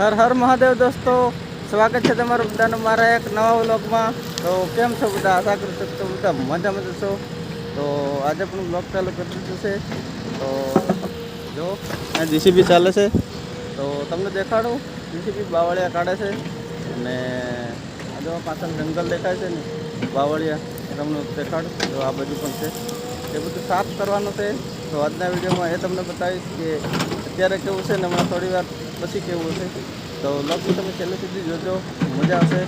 હર હર મહાદેવ દોસ્તો, સ્વાગત છે તમારું બધાનું મારા એક નવા વ્લોગમાં। તો કેમ છો બધા? આશા કરું છું તો બધા મજામાં છો। તો આજે પણ વ્લોગ ચાલુ કરી દીધું છે। તો જો આ જીસીબી ચાલે છે, તો તમને દેખાડું। જીસીબી બાવળિયા કાઢે છે અને આ જો પાછળ જંગલ દેખાય છે ને, બાવળિયા તમને દેખાડું। જો આ બાજુ પણ છે, એ બધું સાફ કરવાનું છે। તો આજના વિડીયોમાં એ તમને બતાવીશ કે અત્યારે કેવું છે ને હમણાં થોડી વાર પછી કેવું છે। તો વ્લોગમાં તમે છેલ્લે સુધી જોજો, મજા આવશે।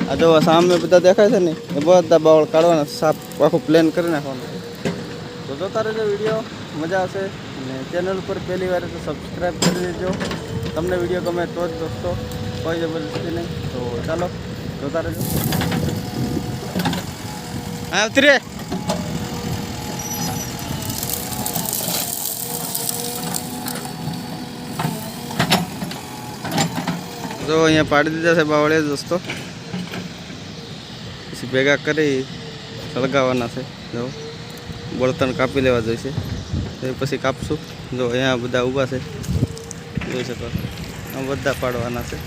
આ જો સામે બધા દેખાય છે ને, એ બધા બાવળ કાઢવાના, સાફ આખું પ્લેન કરી નાખવાનું છે। તો જોતા રહેજો વિડીયો, મજા આવશે। અને ચેનલ ઉપર પહેલી વાર તો સબસ્ક્રાઈબ કરી દેજો। તમને વિડીયો ગમે તો જ દોસ્તો, કોઈ જબરદસ્તી નહીં। તો ચાલો જોતા રહેજો। આવતી રે જો અહીંયા પાડી દીધા છે બાવળિયા દોસ્તો, પછી ભેગા કરી સળગાવવાના છે। જો બળતણ કાપી લેવા જોઈશે, તો પછી કાપશું। જો અહીંયા બધા ઊભા છે, જોઈ શકો, આ બધા પાડવાના છે।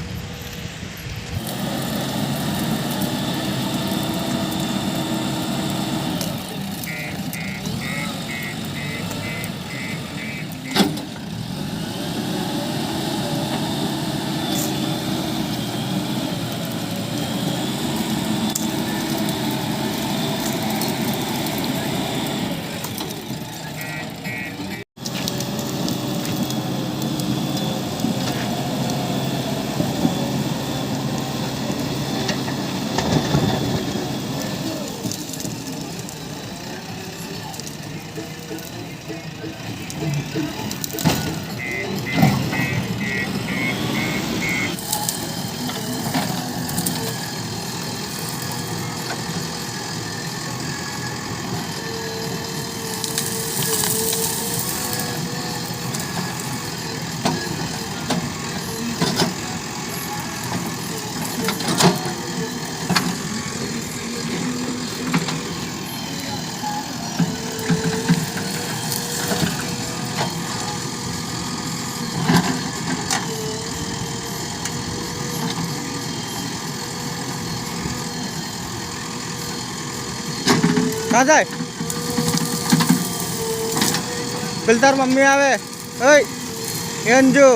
कहाँ जाए? પેલી તાર મમ્મી આવે। ઓય અંજુ,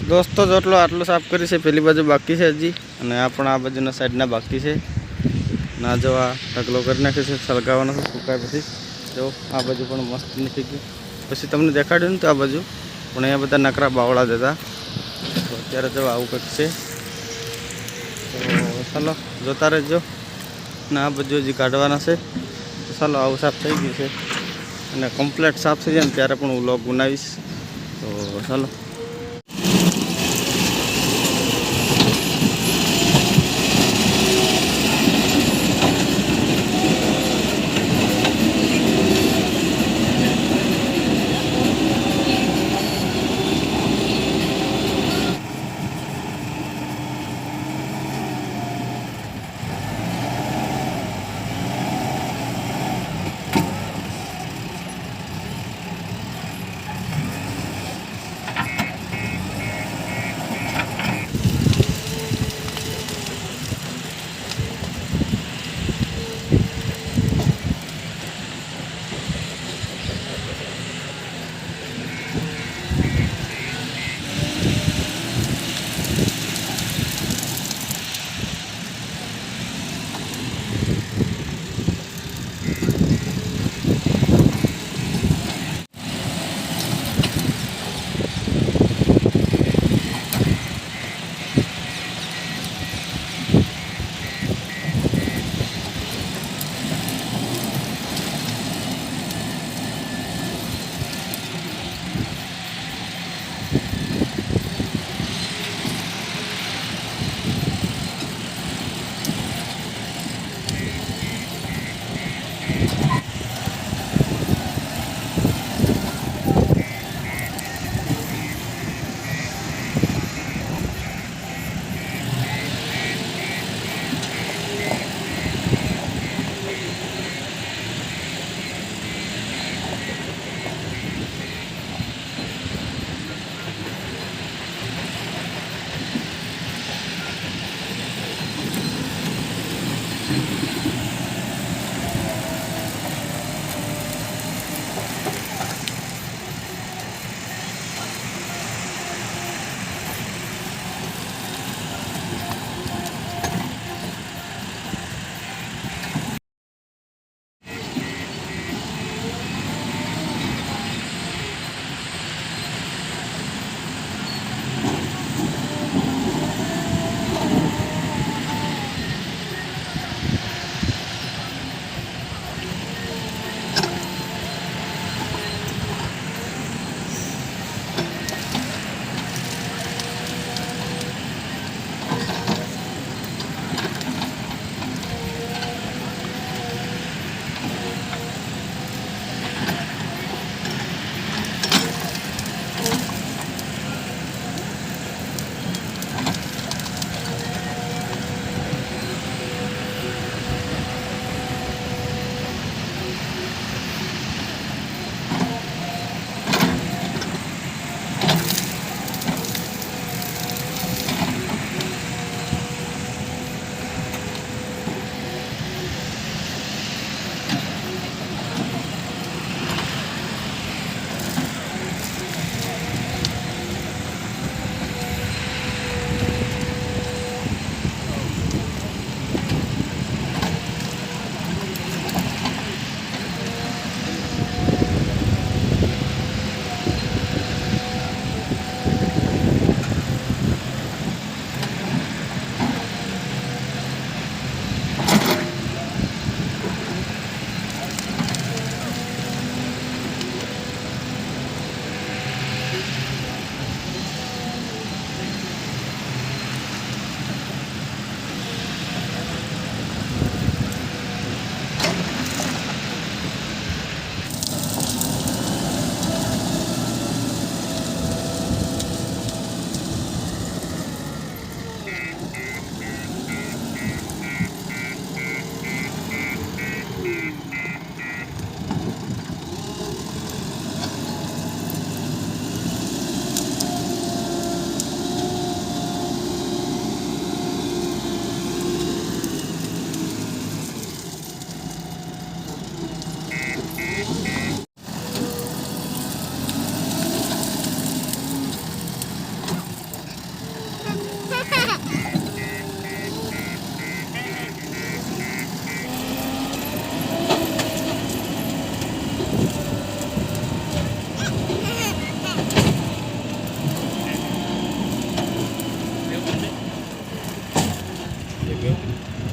દોસ્તો જેટલો આટલો સાફ કરી છે। પેલી બાજુ બાકી છે હજી, અને આ પણ આ બાજુના સાઈડના બાકી છે। ના જો આ ઢગલો કરી નાખ્યો છે, સળગાવવાનો છે સુકાય પછી। જો આ બાજુ પણ મસ્ત નીકળી ગયું, પછી તમને દેખાડ્યું ને તો આ બાજુ પણ અહીંયા બધા નકરા બાવળા દેતા। તો અત્યારે જો આવું કંઈક છે। તો ચાલો જોતા રહેજો, ને આ બધું હજી કાઢવાના છે। તો ચાલો આવું સાફ થઈ ગયું છે, અને કમ્પ્લીટ સાફ થઈ જાય ને ત્યારે પણ હું વ્લોગ બનાવીશ। તો ચાલો।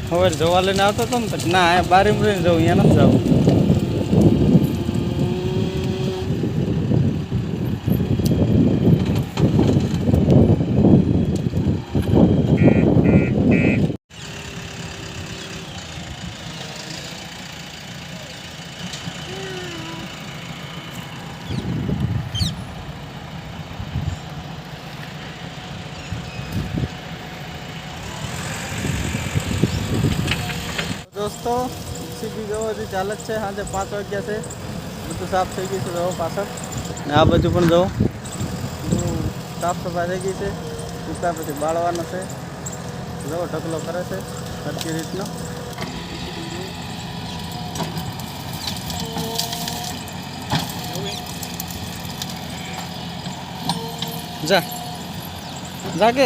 હવે જવા લઈને આવતો હતો ને તો ના બારીમાં રહીને જવું, અહીંયા નથી જવું. દોસ્તો સીબી જો હજી ચાલે જ છે, સાંજે 5 વાગ્યા છે, બધું સાફ થઈ ગયું છે. જવો પાછળ ને આ બાજુ પણ જવો, બધું સાફ સફાઈ થઈ ગઈ છે. ઉતા પછી બાળવાનો છે, જવો ઢગલો કરે છે સરખી રીતનો. જા જા કે